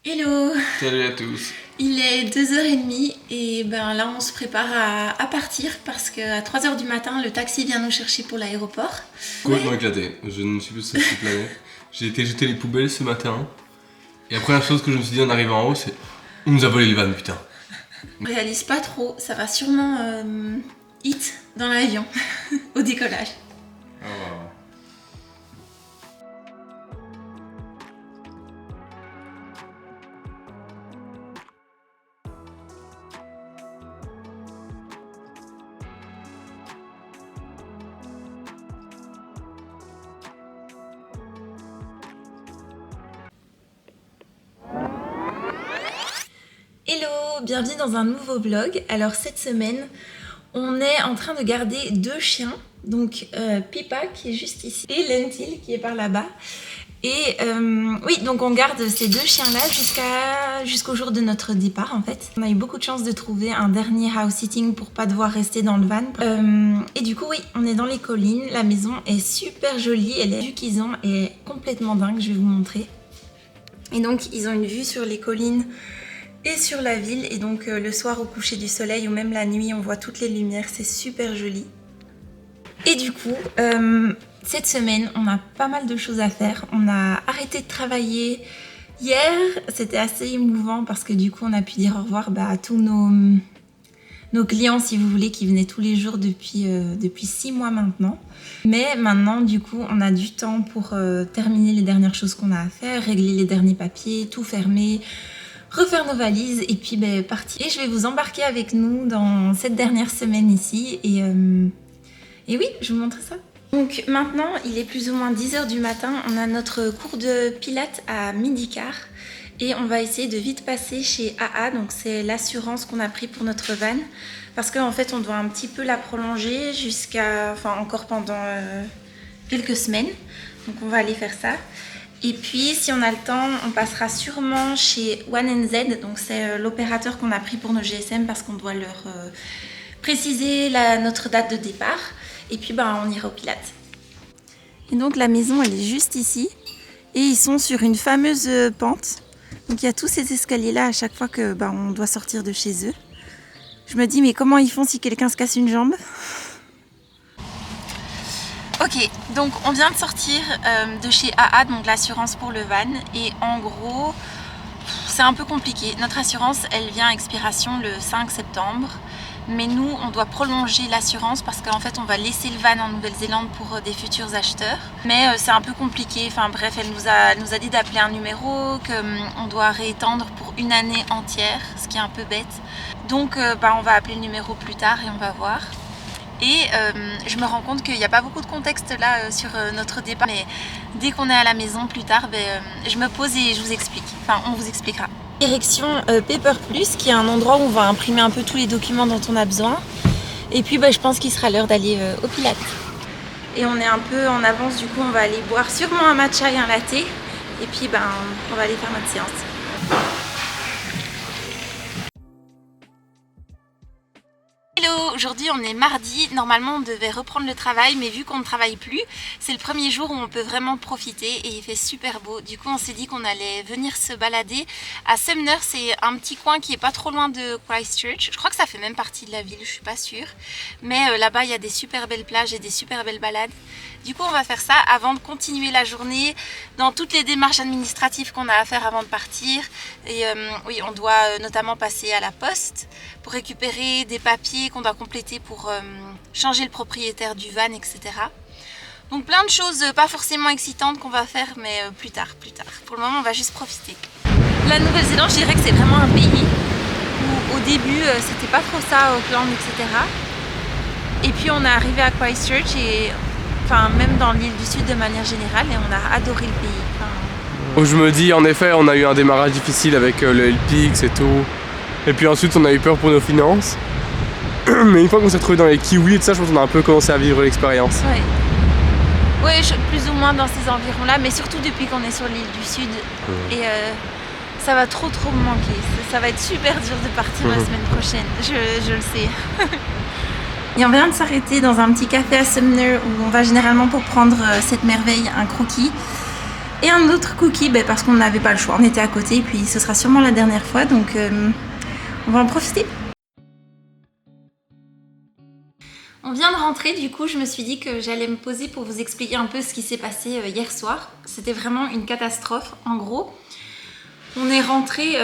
Hello! Salut à tous. Il est 2h30 et ben là on se prépare à partir parce qu'à 3h du matin le taxi vient nous chercher pour l'aéroport. Complètement éclaté, je ne suis plus sur cette planète. J'ai été jeter les poubelles ce matin et la première chose que je me suis dit en arrivant en haut c'est on nous a volé les vannes putain. On réalise pas trop, ça va sûrement hit dans l'avion au décollage. Ah ouais. Hello, bienvenue dans un nouveau vlog. Alors cette semaine, on est en train de garder deux chiens. Donc Pipa qui est juste ici et Lentil qui est par là-bas. Et oui, donc on garde ces deux chiens-là jusqu'au jour de notre départ en fait. On a eu beaucoup de chance de trouver un dernier house-sitting pour pas devoir rester dans le van. Et du coup oui, on est dans les collines, la maison est super jolie, la vue qu'ils ont est complètement dingue, je vais vous montrer. Et donc ils ont une vue sur les collines et sur la ville, et donc le soir au coucher du soleil ou même la nuit on voit toutes les lumières, c'est super joli. Et du coup, cette semaine on a pas mal de choses à faire. On a arrêté de travailler hier, c'était assez émouvant parce que du coup on a pu dire au revoir à tous nos clients si vous voulez qui venaient tous les jours depuis 6 mois maintenant. Mais maintenant du coup on a du temps pour terminer les dernières choses qu'on a à faire, régler les derniers papiers, tout fermer, refaire nos valises et puis partir. Et je vais vous embarquer avec nous dans cette dernière semaine ici et oui, je vous montre ça. Donc maintenant, il est plus ou moins 10h du matin, on a notre cours de pilates à 12h15 et on va essayer de vite passer chez AA, donc c'est l'assurance qu'on a pris pour notre van parce qu'en fait on doit un petit peu la prolonger encore pendant quelques semaines, donc on va aller faire ça. Et puis si on a le temps, on passera sûrement chez OneNZ, donc c'est l'opérateur qu'on a pris pour nos GSM parce qu'on doit leur préciser notre date de départ. Et puis on ira au Pilates. Et donc la maison elle est juste ici et ils sont sur une fameuse pente. Donc il y a tous ces escaliers là à chaque fois que on doit sortir de chez eux. Je me dis mais comment ils font si quelqu'un se casse une jambe? Ok, donc on vient de sortir de chez AA, donc l'assurance pour le van, et en gros c'est un peu compliqué. Notre assurance elle vient à expiration le 5 septembre, mais nous on doit prolonger l'assurance parce qu'en fait on va laisser le van en Nouvelle-Zélande pour des futurs acheteurs. Mais c'est un peu compliqué, enfin bref, elle nous a dit d'appeler un numéro, qu'on doit réétendre pour une année entière, ce qui est un peu bête. Donc on va appeler le numéro plus tard et on va voir. Et je me rends compte qu'il n'y a pas beaucoup de contexte là sur notre départ, mais dès qu'on est à la maison plus tard, je me pose et je vous explique, enfin on vous expliquera. Direction Paper Plus, qui est un endroit où on va imprimer un peu tous les documents dont on a besoin. Et puis je pense qu'il sera l'heure d'aller au Pilates. Et on est un peu en avance, du coup on va aller boire sûrement un matcha et un latte. Et puis on va aller faire notre séance. Hello, aujourd'hui on est mardi, normalement on devait reprendre le travail mais vu qu'on ne travaille plus, c'est le premier jour où on peut vraiment profiter et il fait super beau. Du coup on s'est dit qu'on allait venir se balader à Sumner, c'est un petit coin qui est pas trop loin de Christchurch. Je crois que ça fait même partie de la ville, je suis pas sûre. Mais là-bas il y a des super belles plages et des super belles balades. Du coup on va faire ça avant de continuer la journée dans toutes les démarches administratives qu'on a à faire avant de partir. Et oui, on doit notamment passer à la poste pour récupérer des papiers qu'on doit compléter pour changer le propriétaire du van, etc. Donc plein de choses pas forcément excitantes qu'on va faire, mais plus tard. Pour le moment on va juste profiter. La Nouvelle-Zélande, je dirais que c'est vraiment un pays où au début c'était pas trop ça, Auckland, etc. Et puis on est arrivé à Christchurch et même dans l'île du Sud de manière générale, et on a adoré le pays. Je me dis en effet on a eu un démarrage difficile avec le LPX et tout. Et puis ensuite on a eu peur pour nos finances. Mais une fois qu'on s'est retrouvé dans les kiwis et tout ça, je pense qu'on a un peu commencé à vivre l'expérience. Oui, plus ou moins dans ces environs-là, mais surtout depuis qu'on est sur l'île du Sud. Et ça va trop me manquer. Ça va être super dur de partir la semaine prochaine, je le sais. Et on vient de s'arrêter dans un petit café à Sumner où on va généralement pour prendre cette merveille, un croquis. Et un autre cookie, parce qu'on n'avait pas le choix, on était à côté, puis ce sera sûrement la dernière fois, donc on va en profiter. On vient de rentrer, du coup je me suis dit que j'allais me poser pour vous expliquer un peu ce qui s'est passé hier soir. C'était vraiment une catastrophe. En gros, on est rentré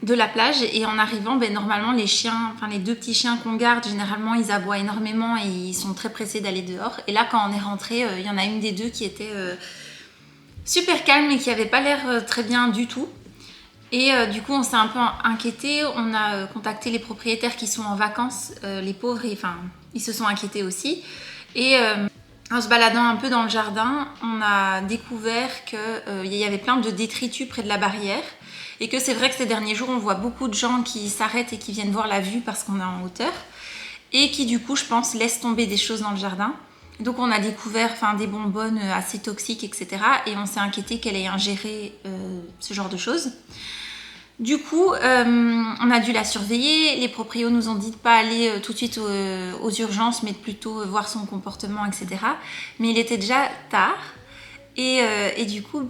de la plage et en arrivant, normalement les chiens, enfin les 2 petits chiens qu'on garde, généralement ils aboient énormément et ils sont très pressés d'aller dehors. Et là quand on est rentré, il y en a une des 2 qui était super calme et qui avait pas l'air très bien du tout. Et du coup on s'est un peu inquiété, on a contacté les propriétaires qui sont en vacances, les pauvres, ils se sont inquiétés aussi. Et en se baladant un peu dans le jardin, on a découvert qu'il y avait plein de détritus près de la barrière. Et que c'est vrai que ces derniers jours, on voit beaucoup de gens qui s'arrêtent et qui viennent voir la vue parce qu'on est en hauteur. Et qui du coup, je pense, laissent tomber des choses dans le jardin. Donc on a découvert des bonbonnes assez toxiques, etc. Et on s'est inquiété qu'elle ait ingéré ce genre de choses. Du coup, on a dû la surveiller. Les proprios nous ont dit de ne pas aller tout de suite aux urgences, mais de plutôt voir son comportement, etc. Mais il était déjà tard. Et du coup,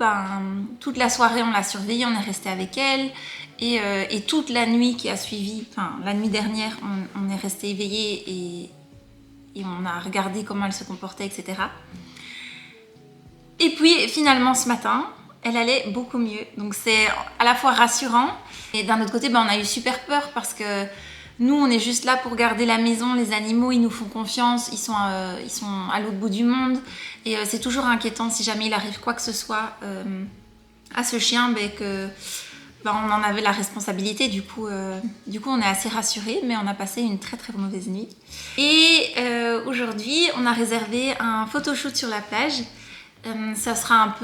toute la soirée, on l'a surveillée, on est resté avec elle. Et toute la nuit qui a suivi, la nuit dernière, on est resté éveillés et on a regardé comment elle se comportait, etc. Et puis, finalement, ce matin, elle allait beaucoup mieux. Donc, c'est à la fois rassurant. Et d'un autre côté, on a eu super peur parce que nous, on est juste là pour garder la maison. Les animaux, ils nous font confiance. Ils sont à l'autre bout du monde. Et c'est toujours inquiétant si jamais il arrive quoi que ce soit à ce chien, on en avait la responsabilité. Du coup, on est assez rassurés, mais on a passé une très très mauvaise nuit. Et aujourd'hui, on a réservé un photoshoot sur la plage. Ça sera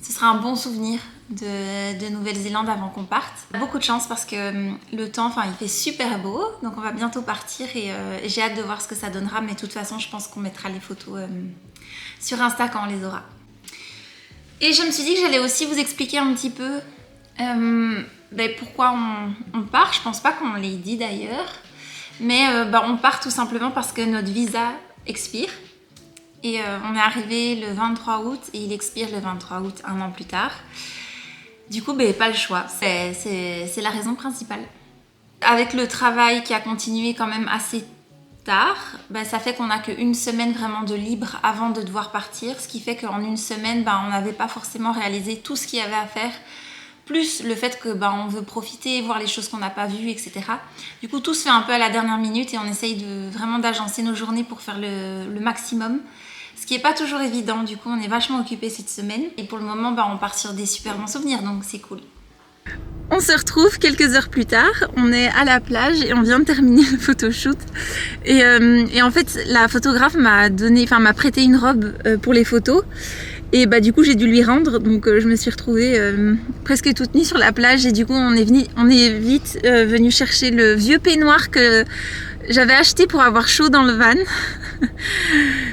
ce sera un bon souvenir de Nouvelle-Zélande avant qu'on parte. Beaucoup de chance parce que le temps, il fait super beau, donc on va bientôt partir et j'ai hâte de voir ce que ça donnera, mais de toute façon, je pense qu'on mettra les photos sur Insta quand on les aura. Et je me suis dit que j'allais aussi vous expliquer un petit peu pourquoi on part. Je pense pas qu'on l'ait dit d'ailleurs, mais on part tout simplement parce que notre visa expire. Et on est arrivé le 23 août et il expire le 23 août, un an plus tard. Du coup, pas le choix. C'est la raison principale. Avec le travail qui a continué quand même assez tard, ça fait qu'on n'a qu'une semaine vraiment de libre avant de devoir partir. Ce qui fait qu'en une semaine, on n'avait pas forcément réalisé tout ce qu'il y avait à faire. Plus le fait que on veut profiter, voir les choses qu'on n'a pas vues, etc. Du coup, tout se fait un peu à la dernière minute et on essaye vraiment d'agencer nos journées pour faire le maximum. Ce qui n'est pas toujours évident, du coup on est vachement occupés cette semaine. Et pour le moment, on part sur des super bons souvenirs, donc c'est cool. On se retrouve quelques heures plus tard, on est à la plage et on vient de terminer le photoshoot. Et en fait, la photographe m'a prêté une robe pour les photos. Et du coup j'ai dû lui rendre, donc je me suis retrouvée presque toute nue sur la plage. Et du coup on est vite venu chercher le vieux peignoir que j'avais acheté pour avoir chaud dans le van.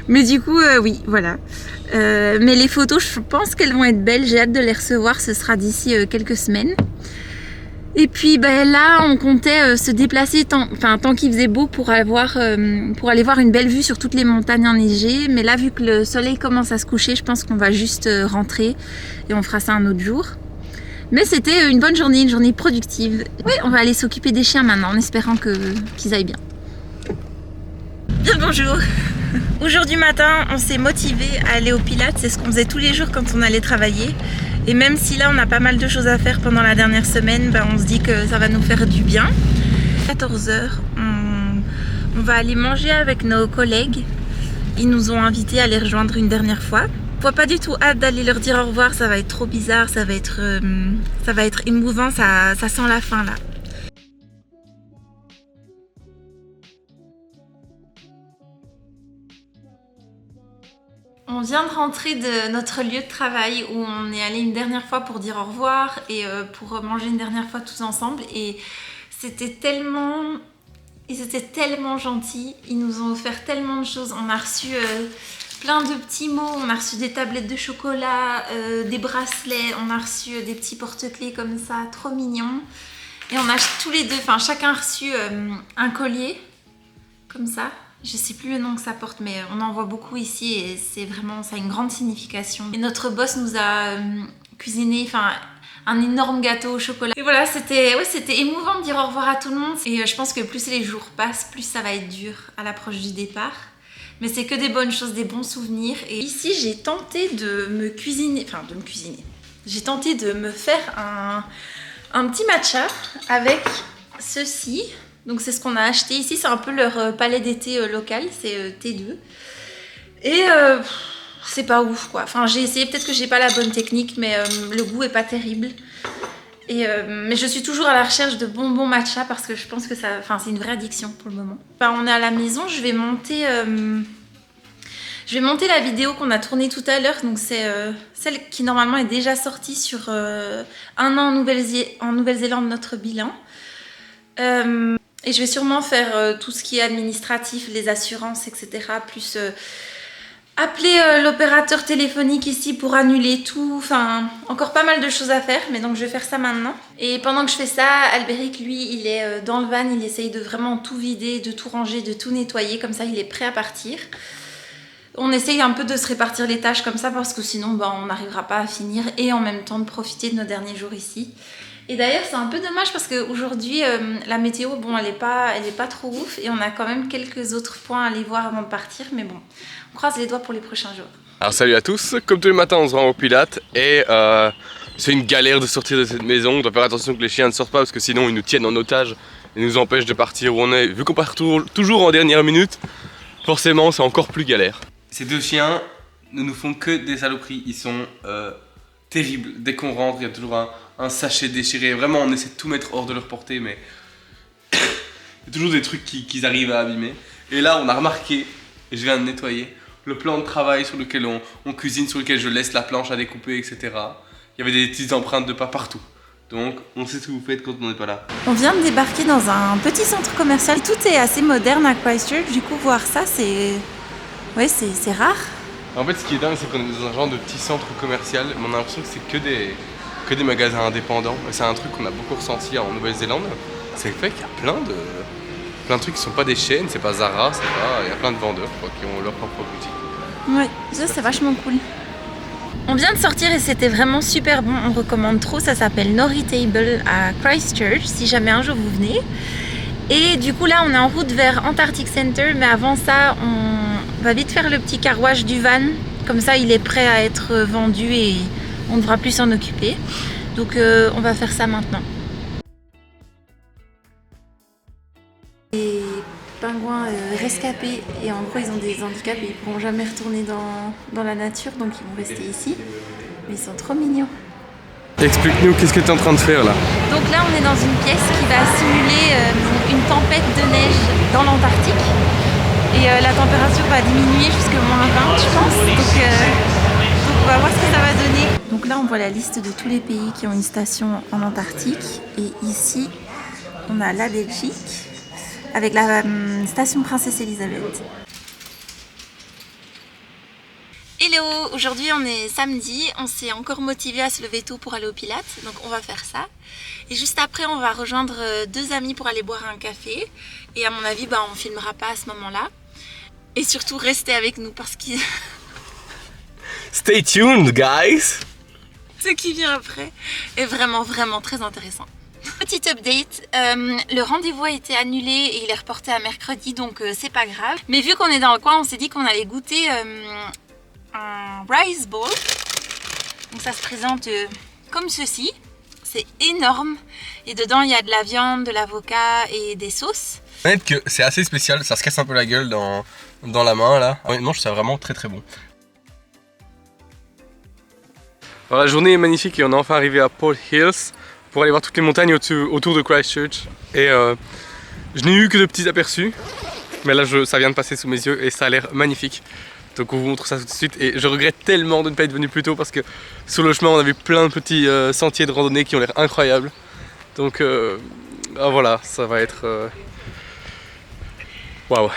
Mais du coup, oui, voilà. Mais les photos, je pense qu'elles vont être belles. J'ai hâte de les recevoir. Ce sera d'ici quelques semaines. Et puis là, on comptait se déplacer tant qu'il faisait beau pour aller voir une belle vue sur toutes les montagnes enneigées. Mais là, vu que le soleil commence à se coucher, je pense qu'on va juste rentrer et on fera ça un autre jour. Mais c'était une bonne journée, une journée productive. Oui, on va aller s'occuper des chiens maintenant en espérant qu'ils aillent bien. Bien bonjour. Aujourd'hui matin, on s'est motivé à aller au Pilates. C'est ce qu'on faisait tous les jours quand on allait travailler. Et même si là, on a pas mal de choses à faire pendant la dernière semaine, on se dit que ça va nous faire du bien. 14h, on va aller manger avec nos collègues. Ils nous ont invités à les rejoindre une dernière fois. Je vois pas du tout hâte d'aller leur dire au revoir. Ça va être trop bizarre, ça va être émouvant. Ça sent la fin là. On vient de rentrer de notre lieu de travail où on est allé une dernière fois pour dire au revoir et pour manger une dernière fois tous ensemble. Et c'était tellement gentils. Ils nous ont offert tellement de choses. On a reçu plein de petits mots. On a reçu des tablettes de chocolat, des bracelets. On a reçu des petits porte-clés comme ça, trop mignons. Et on a tous les deux, chacun a reçu un collier comme ça. Je sais plus le nom que ça porte, mais on en voit beaucoup ici et c'est vraiment, ça a une grande signification. Et notre boss nous a cuisiné, un énorme gâteau au chocolat. Et voilà, c'était émouvant de dire au revoir à tout le monde. Et je pense que plus les jours passent, plus ça va être dur à l'approche du départ. Mais c'est que des bonnes choses, des bons souvenirs. Et ici, j'ai tenté de me cuisiner. J'ai tenté de me faire un petit matcha avec ceci. Donc c'est ce qu'on a acheté ici. C'est un peu leur palais d'été local. C'est T2. Et c'est pas ouf quoi. Enfin, j'ai essayé, peut-être que j'ai pas la bonne technique, mais le goût est pas terrible. Et mais je suis toujours à la recherche de bonbons matcha parce que je pense que c'est une vraie addiction pour le moment. On est à la maison, je vais monter la vidéo qu'on a tournée tout à l'heure. Donc c'est celle qui normalement est déjà sortie sur un an en Nouvelle-Zélande, notre bilan. Et je vais sûrement faire tout ce qui est administratif, les assurances, etc. Plus appeler l'opérateur téléphonique ici pour annuler tout. Enfin, encore pas mal de choses à faire, mais donc je vais faire ça maintenant. Et pendant que je fais ça, Albéric, lui, il est dans le van, il essaye de vraiment tout vider, de tout ranger, de tout nettoyer. Comme ça, il est prêt à partir. On essaye un peu de se répartir les tâches comme ça parce que sinon, on n'arrivera pas à finir et en même temps de profiter de nos derniers jours ici. Et d'ailleurs, c'est un peu dommage parce qu'aujourd'hui, la météo, elle est pas trop ouf et on a quand même quelques autres points à aller voir avant de partir. Mais bon, on croise les doigts pour les prochains jours. Alors salut à tous, comme tous les matins on se rend au Pilates et c'est une galère de sortir de cette maison. On doit faire attention que les chiens ne sortent pas parce que sinon ils nous tiennent en otage et nous empêchent de partir où on est. Vu qu'on part toujours en dernière minute, forcément c'est encore plus galère. Ces deux chiens ne nous font que des saloperies, ils sont terribles. Dès qu'on rentre, il y a toujours un sachet déchiré. Vraiment, on essaie de tout mettre hors de leur portée, mais il y a toujours des trucs qu'ils arrivent à abîmer. Et là, on a remarqué, et je viens de nettoyer, le plan de travail sur lequel on cuisine, sur lequel je laisse la planche à découper, etc. Il y avait des petites empreintes de pas partout. Donc, on sait ce que vous faites quand on n'est pas là. On vient de débarquer dans un petit centre commercial. Tout est assez moderne à Christchurch. Du coup, voir ça, c'est rare. En fait, ce qui est dingue, c'est qu'on est dans un genre de petit centre commercial, mais on a l'impression que c'est que des magasins indépendants. Et c'est un truc qu'on a beaucoup ressenti en Nouvelle-Zélande. C'est le fait qu'il y a plein de trucs qui sont pas des chaînes, c'est pas Zara, il y a plein de vendeurs qui ont leur propre boutique. Ouais, ça c'est vachement cool. On vient de sortir et c'était vraiment super bon, on recommande trop, ça s'appelle Nori Table à Christchurch, si jamais un jour vous venez. Et du coup là on est en route vers Antarctic Center, mais avant ça on va vite faire le petit car wash du van, comme ça il est prêt à être vendu et on ne devra plus s'en occuper. Donc on va faire ça maintenant. Les pingouins rescapés, et en gros ils ont des handicaps et ils ne pourront jamais retourner dans la nature, donc ils vont rester ici. Mais ils sont trop mignons. Explique-nous, qu'est-ce que tu es en train de faire là? Donc là on est dans une pièce qui va simuler une tempête de neige dans l'Antarctique. Et la température va diminuer jusqu'à -20 je pense. Donc on va voir ce que ça va donner. Donc là on voit la liste de tous les pays qui ont une station en Antarctique. Et ici on a la Belgique avec la station Princesse Elisabeth. Hello, aujourd'hui on est samedi, on s'est encore motivé à se lever tôt pour aller au Pilates, donc on va faire ça. Et juste après on va rejoindre deux amis pour aller boire un café. Et à mon avis on filmera pas à ce moment-là. Et surtout restez avec nous parce que... Stay tuned guys! Ce qui vient après est vraiment très intéressant. Petite update, le rendez-vous a été annulé et il est reporté à mercredi, donc c'est pas grave. Mais vu qu'on est dans le coin, on s'est dit qu'on allait goûter un rice bowl. Donc ça se présente comme ceci, c'est énorme. Et dedans il y a de la viande, de l'avocat et des sauces. Peut-être que c'est assez spécial, ça se casse un peu la gueule dans la main là. Honnêtement, je trouve ça vraiment très bon. Alors, la journée est magnifique et on est enfin arrivé à Port Hills pour aller voir toutes les montagnes autour de Christchurch. Et je n'ai eu que de petits aperçus, mais là ça vient de passer sous mes yeux et ça a l'air magnifique. Donc on vous montre ça tout de suite et je regrette tellement de ne pas être venu plus tôt parce que sur le chemin on a vu plein de petits sentiers de randonnée qui ont l'air incroyables. Donc voilà, ça va être... Waouh!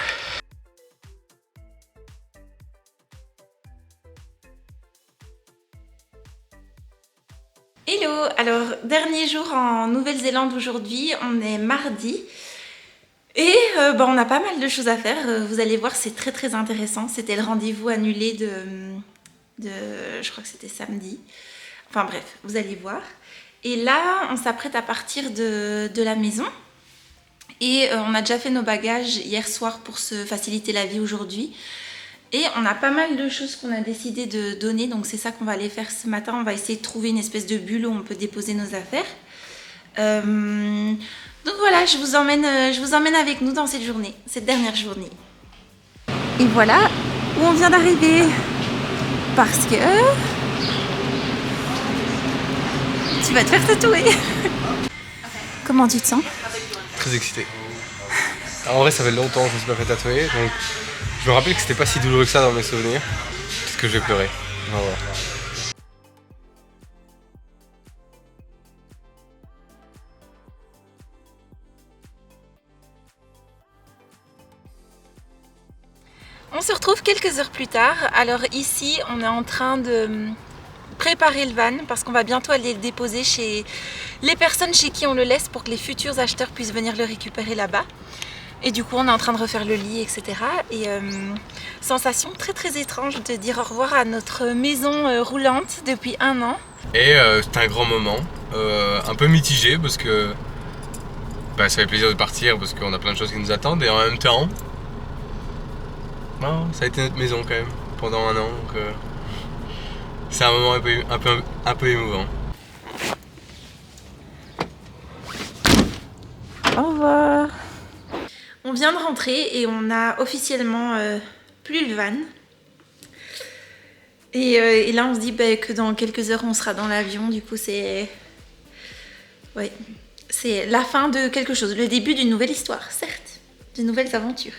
Hello, alors dernier jour en Nouvelle-Zélande aujourd'hui, on est mardi. Et on a pas mal de choses à faire. Vous allez voir, c'est très très intéressant. C'était le rendez-vous annulé je crois que c'était samedi. Enfin bref, vous allez voir. Et là, on s'apprête à partir de la maison. Et on a déjà fait nos bagages hier soir pour se faciliter la vie aujourd'hui. Et on a pas mal de choses qu'on a décidé de donner. Donc c'est ça qu'on va aller faire ce matin. On va essayer de trouver une espèce de bulle où on peut déposer nos affaires. Donc voilà, je vous emmène avec nous dans cette journée, cette dernière journée. Et voilà où on vient d'arriver. Parce que tu vas te faire tatouer. Comment tu te sens? Très excité. Alors, en vrai, ça fait longtemps que je me suis pas fait tatouer, donc je me rappelle que c'était pas si douloureux que ça dans mes souvenirs, parce que je vais pleurer. On va voir. On se retrouve quelques heures plus tard. Alors ici, on est en train de préparer le van parce qu'on va bientôt aller le déposer chez les personnes chez qui on le laisse pour que les futurs acheteurs puissent venir le récupérer là-bas. Et du coup, on est en train de refaire le lit, etc. Et sensation très très étrange de dire au revoir à notre maison roulante depuis 1 an. Et c'est un grand moment, un peu mitigé parce que ça fait plaisir de partir parce qu'on a plein de choses qui nous attendent et en même temps, ça a été notre maison quand même pendant 1 an, donc c'est un moment un peu émouvant. Au revoir. On vient de rentrer et on a officiellement plus le van. Et là on se dit que dans quelques heures on sera dans l'avion. Du coup c'est la fin de quelque chose, le début d'une nouvelle histoire, certes, de nouvelles aventures.